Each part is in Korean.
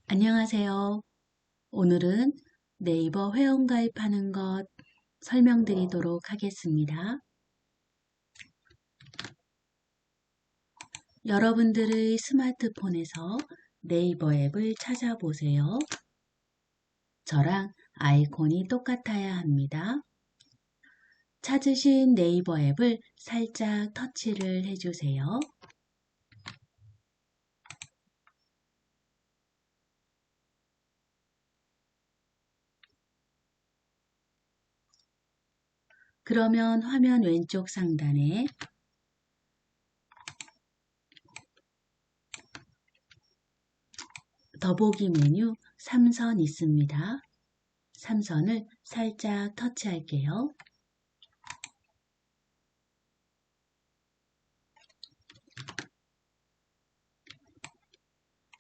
안녕하세요. 오늘은 네이버 회원가입하는 것 설명드리도록 하겠습니다. 여러분들의 스마트폰에서 네이버 앱을 찾아보세요. 저랑 아이콘이 똑같아야 합니다. 찾으신 네이버 앱을 살짝 터치를 해주세요. 그러면 화면 왼쪽 상단에 더보기 메뉴 3선 있습니다. 3선을 살짝 터치할게요.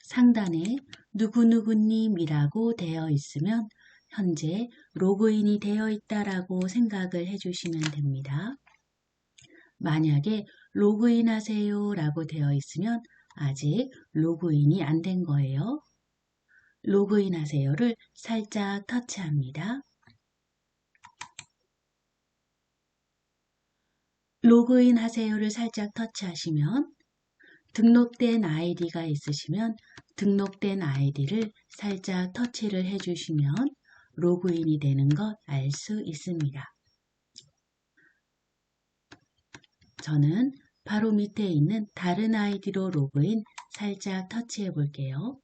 상단에 누구누구님이라고 되어 있으면 현재 로그인이 되어 있다라고 생각을 해주시면 됩니다. 만약에 로그인 하세요 라고 되어 있으면 아직 로그인이 안 된 거예요. 로그인 하세요를 살짝 터치합니다. 로그인 하세요를 살짝 터치하시면 등록된 아이디가 있으시면 등록된 아이디를 살짝 터치를 해주시면 로그인이 되는 것 알 수 있습니다. 저는 바로 밑에 있는 다른 아이디로 로그인 살짝 터치해 볼게요.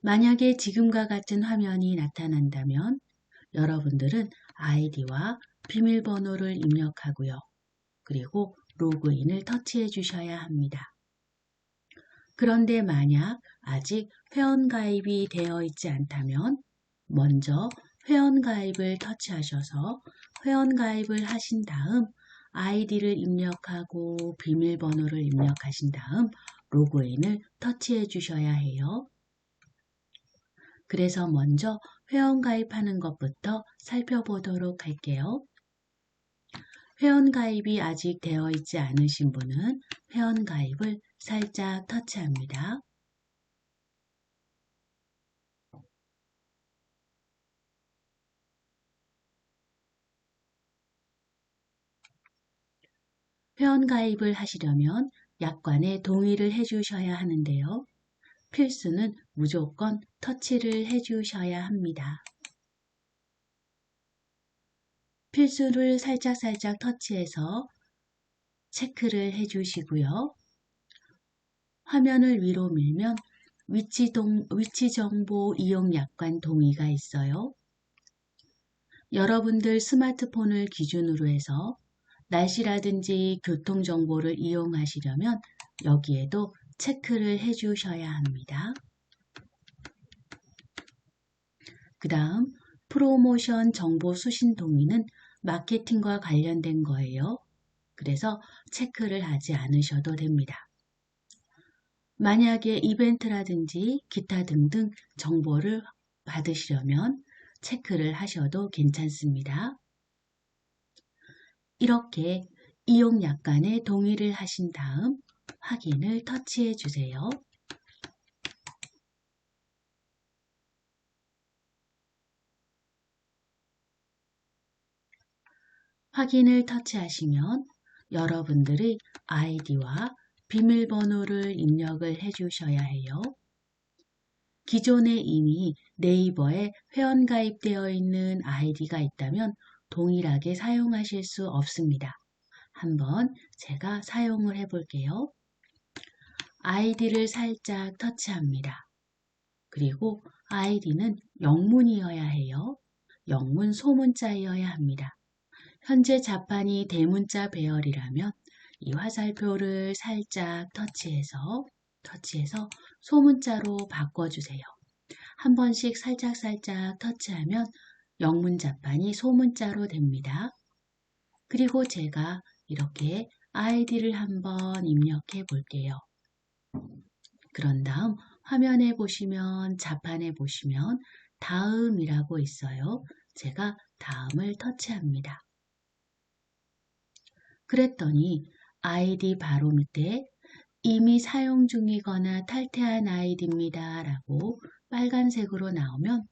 만약에 지금과 같은 화면이 나타난다면 여러분들은 아이디와 비밀번호를 입력하고요. 그리고 로그인을 터치해 주셔야 합니다. 그런데 만약 아직 회원가입이 되어 있지 않다면 먼저 회원가입을 터치하셔서 회원가입을 하신 다음 아이디를 입력하고 비밀번호를 입력하신 다음 로그인을 터치해 주셔야 해요. 그래서 먼저 회원가입하는 것부터 살펴보도록 할게요. 회원가입이 아직 되어 있지 않으신 분은 회원가입을 살짝 터치합니다. 회원가입을 하시려면 약관에 동의를 해주셔야 하는데요. 필수는 무조건 터치를 해주셔야 합니다. 필수를 살짝살짝 터치해서 체크를 해주시고요. 화면을 위로 밀면 위치 정보 이용 약관 동의가 있어요. 여러분들 스마트폰을 기준으로 해서 날씨라든지 교통정보를 이용하시려면 여기에도 체크를 해주셔야 합니다. 그 다음 프로모션 정보 수신 동의는 마케팅과 관련된 거예요. 그래서 체크를 하지 않으셔도 됩니다. 만약에 이벤트라든지 기타 등등 정보를 받으시려면 체크를 하셔도 괜찮습니다. 이렇게 이용 약관에 동의를 하신 다음 확인을 터치해 주세요. 확인을 터치하시면 여러분들의 아이디와 비밀번호를 입력을 해 주셔야 해요. 기존에 이미 네이버에 회원가입되어 있는 아이디가 있다면 동일하게 사용하실 수 없습니다. 한번 제가 사용을 해 볼게요. 아이디를 살짝 터치합니다. 그리고 아이디는 영문이어야 해요. 영문 소문자이어야 합니다. 현재 자판이 대문자 배열이라면 이 화살표를 살짝 터치해서 소문자로 바꿔주세요. 한 번씩 살짝 터치하면 영문 자판이 소문자로 됩니다. 그리고 제가 이렇게 아이디를 한번 입력해 볼게요. 그런 다음 화면에 보시면 자판에 보시면 다음이라고 있어요. 제가 다음을 터치합니다. 그랬더니 아이디 바로 밑에 이미 사용 중이거나 탈퇴한 아이디입니다 라고 빨간색으로 나오면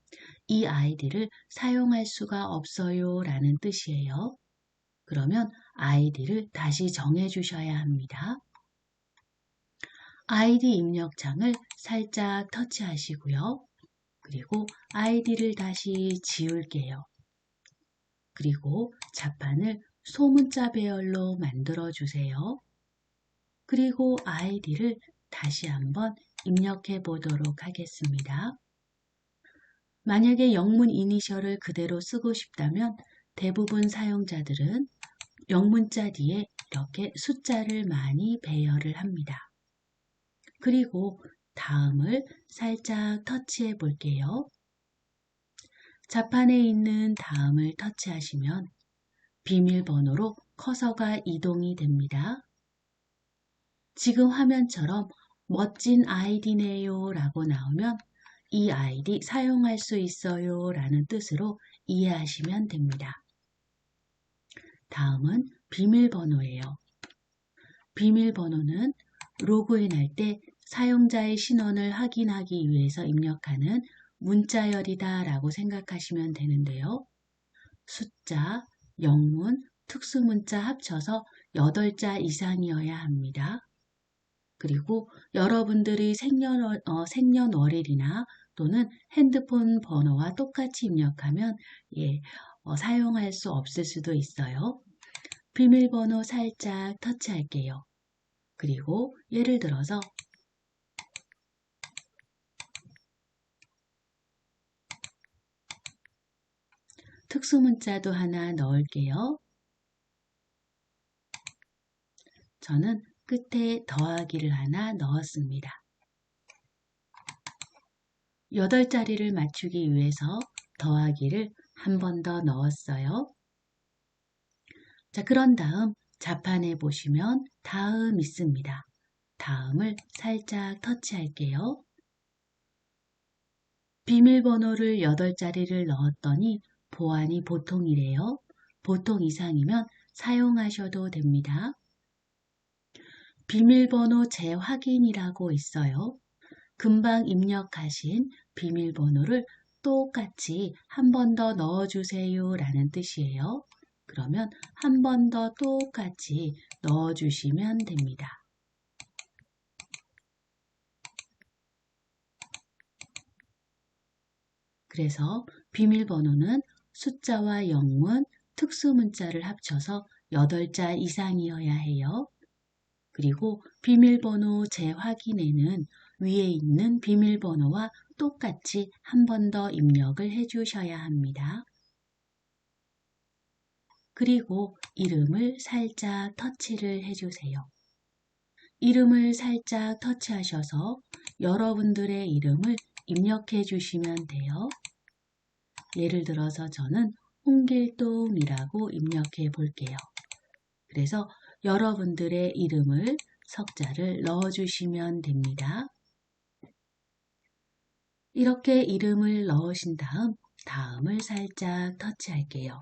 이 아이디를 사용할 수가 없어요 라는 뜻이에요. 그러면 아이디를 다시 정해 주셔야 합니다. 아이디 입력창을 살짝 터치하시고요. 그리고 아이디를 다시 지울게요. 그리고 자판을 소문자 배열로 만들어 주세요. 그리고 아이디를 다시 한번 입력해 보도록 하겠습니다. 만약에 영문 이니셜을 그대로 쓰고 싶다면 대부분 사용자들은 영문자 뒤에 이렇게 숫자를 많이 배열을 합니다. 그리고 다음을 살짝 터치해 볼게요. 자판에 있는 다음을 터치하시면 비밀번호로 커서가 이동이 됩니다. 지금 화면처럼 멋진 아이디네요 라고 나오면 이 아이디 사용할 수 있어요 라는 뜻으로 이해하시면 됩니다. 다음은 비밀번호예요. 비밀번호는 로그인할 때 사용자의 신원을 확인하기 위해서 입력하는 문자열이다 라고 생각하시면 되는데요. 숫자, 영문, 특수문자 합쳐서 8자 이상이어야 합니다. 그리고 여러분들이 생년월일이나 또는 핸드폰 번호와 똑같이 입력하면 사용할 수 없을 수도 있어요. 비밀번호 살짝 터치할게요. 그리고 예를 들어서 특수문자도 하나 넣을게요. 저는 끝에 더하기를 하나 넣었습니다. 8자리를 맞추기 위해서 더하기를 한 번 더 넣었어요. 자, 그런 다음 자판에 보시면 다음 있습니다. 다음을 살짝 터치할게요. 비밀번호를 8자리를 넣었더니 보안이 보통이래요. 보통 이상이면 사용하셔도 됩니다. 비밀번호 재확인이라고 있어요. 금방 입력하신 비밀번호를 똑같이 한 번 더 넣어주세요 라는 뜻이에요. 그러면 한 번 더 똑같이 넣어주시면 됩니다. 그래서 비밀번호는 숫자와 영문, 특수문자를 합쳐서 8자 이상이어야 해요. 그리고 비밀번호 재확인에는 위에 있는 비밀번호와 똑같이 한 번 더 입력을 해주셔야 합니다. 그리고 이름을 살짝 터치를 해주세요. 이름을 살짝 터치하셔서 여러분들의 이름을 입력해 주시면 돼요. 예를 들어서 저는 홍길동이라고 입력해 볼게요. 그래서 여러분들의 이름을 석자를 넣어주시면 됩니다. 이렇게 이름을 넣으신 다음을 살짝 터치할게요.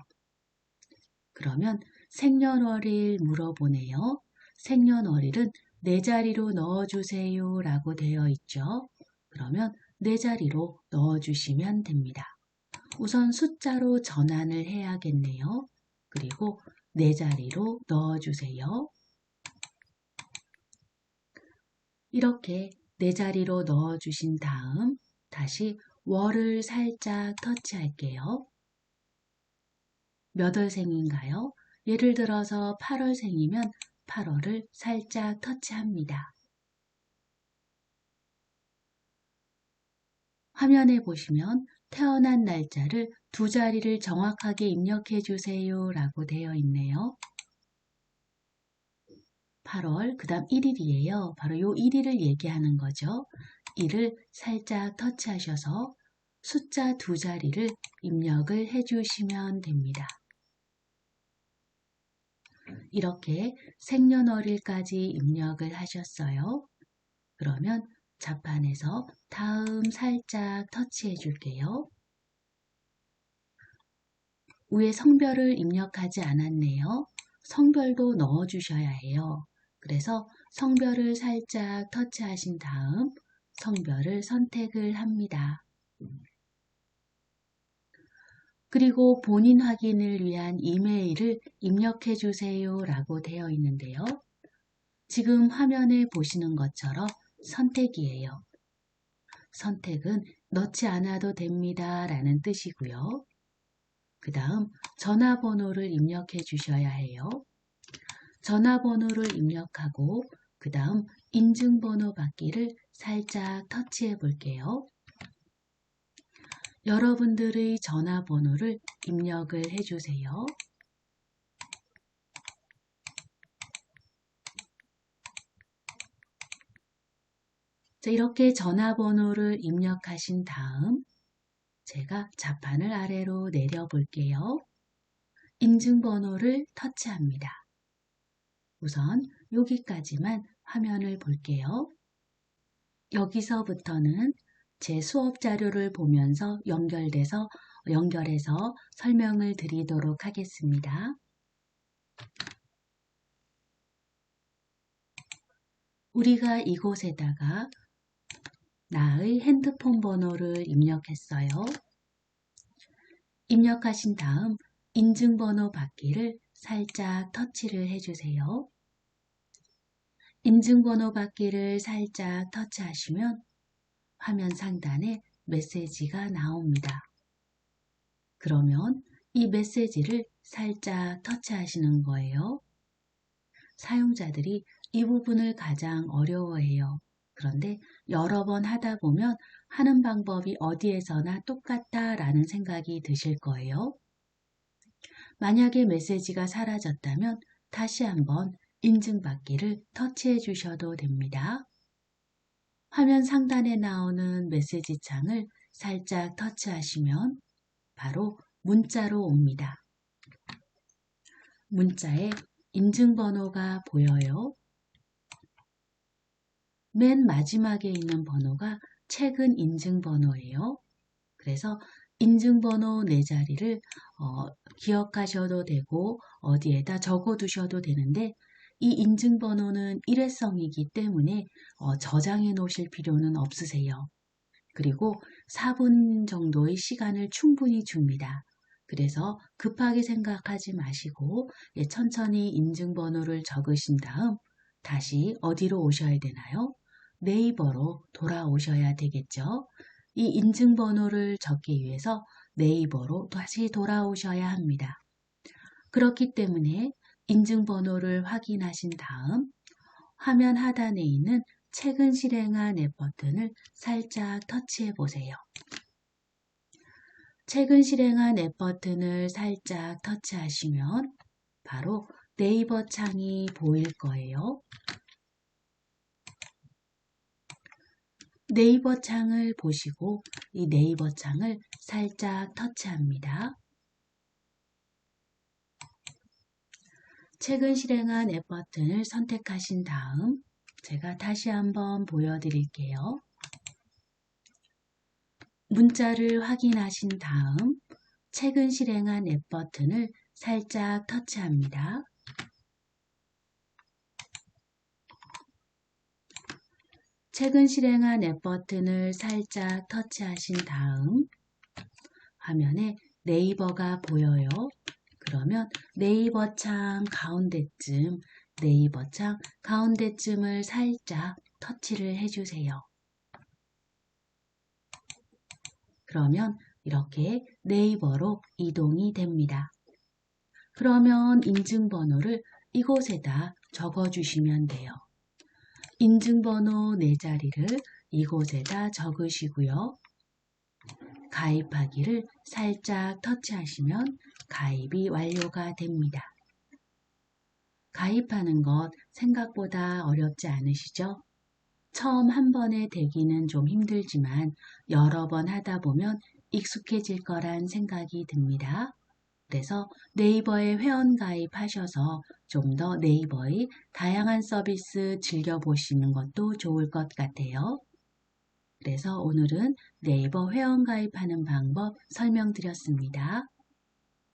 그러면 생년월일 물어보네요. 생년월일은 4자리로 넣어주세요 라고 되어 있죠. 그러면 4자리로 넣어주시면 됩니다. 우선 숫자로 전환을 해야겠네요. 그리고 4자리로 넣어주세요. 이렇게 4자리로 넣어주신 다음 다시 월을 살짝 터치할게요. 몇 월생인가요? 예를 들어서 8월생이면 8월을 살짝 터치합니다. 화면에 보시면 태어난 날짜를 2자리를 정확하게 입력해 주세요 라고 되어 있네요. 8월, 그 다음 1일이에요. 바로 요 1일을 얘기하는 거죠. 1을 살짝 터치하셔서 숫자 2자리를 입력을 해주시면 됩니다. 이렇게 생년월일까지 입력을 하셨어요. 그러면 자판에서 다음 살짝 터치해 줄게요. 위에 성별을 입력하지 않았네요. 성별도 넣어주셔야 해요. 그래서 성별을 살짝 터치하신 다음 성별을 선택을 합니다. 그리고 본인 확인을 위한 이메일을 입력해 주세요 라고 되어 있는데요. 지금 화면에 보시는 것처럼 선택이에요. 선택은 넣지 않아도 됩니다 라는 뜻이고요. 그 다음 전화번호를 입력해 주셔야 해요. 전화번호를 입력하고 그 다음 인증번호 받기를 살짝 터치해 볼게요. 여러분들의 전화번호를 입력을 해주세요. 자, 이렇게 전화번호를 입력하신 다음 제가 자판을 아래로 내려 볼게요. 인증번호를 터치합니다. 우선 여기까지만 화면을 볼게요. 여기서부터는 제 수업 자료를 보면서 연결해서 설명을 드리도록 하겠습니다. 우리가 이곳에다가 나의 핸드폰 번호를 입력했어요. 입력하신 다음 인증번호 받기를 살짝 터치를 해주세요. 인증번호 받기를 살짝 터치하시면 화면 상단에 메시지가 나옵니다. 그러면 이 메시지를 살짝 터치하시는 거예요. 사용자들이 이 부분을 가장 어려워해요. 그런데 여러 번 하다 보면 하는 방법이 어디에서나 똑같다라는 생각이 드실 거예요. 만약에 메시지가 사라졌다면 다시 한번 인증받기를 터치해 주셔도 됩니다. 화면 상단에 나오는 메시지 창을 살짝 터치하시면 바로 문자로 옵니다. 문자에 인증번호가 보여요. 맨 마지막에 있는 번호가 최근 인증번호예요. 그래서 인증번호 4자리를 기억하셔도 되고 어디에다 적어두셔도 되는데 이 인증번호는 일회성이기 때문에 저장해 놓으실 필요는 없으세요. 그리고 4분 정도의 시간을 충분히 줍니다. 그래서 급하게 생각하지 마시고 천천히 인증번호를 적으신 다음 다시 어디로 오셔야 되나요? 네이버로 돌아오셔야 되겠죠. 이 인증번호를 적기 위해서 네이버로 다시 돌아오셔야 합니다. 그렇기 때문에 인증번호를 확인하신 다음 화면 하단에 있는 최근 실행한 앱 버튼을 살짝 터치해 보세요. 최근 실행한 앱 버튼을 살짝 터치하시면 바로 네이버 창이 보일 거예요. 네이버 창을 보시고 이 네이버 창을 살짝 터치합니다. 최근 실행한 앱 버튼을 선택하신 다음 제가 다시 한번 보여드릴게요. 문자를 확인하신 다음 최근 실행한 앱 버튼을 살짝 터치합니다. 최근 실행한 앱 버튼을 살짝 터치하신 다음 화면에 네이버가 보여요. 그러면 네이버 창 가운데쯤을 살짝 터치를 해주세요. 그러면 이렇게 네이버로 이동이 됩니다. 그러면 인증번호를 이곳에다 적어주시면 돼요. 인증번호 4자리를 이곳에다 적으시고요. 가입하기를 살짝 터치하시면 가입이 완료가 됩니다. 가입하는 것 생각보다 어렵지 않으시죠? 처음 한 번에 되기는 좀 힘들지만 여러 번 하다 보면 익숙해질 거란 생각이 듭니다. 그래서 네이버에 회원 가입하셔서 좀 더 네이버의 다양한 서비스 즐겨보시는 것도 좋을 것 같아요. 그래서 오늘은 네이버 회원 가입하는 방법 설명드렸습니다.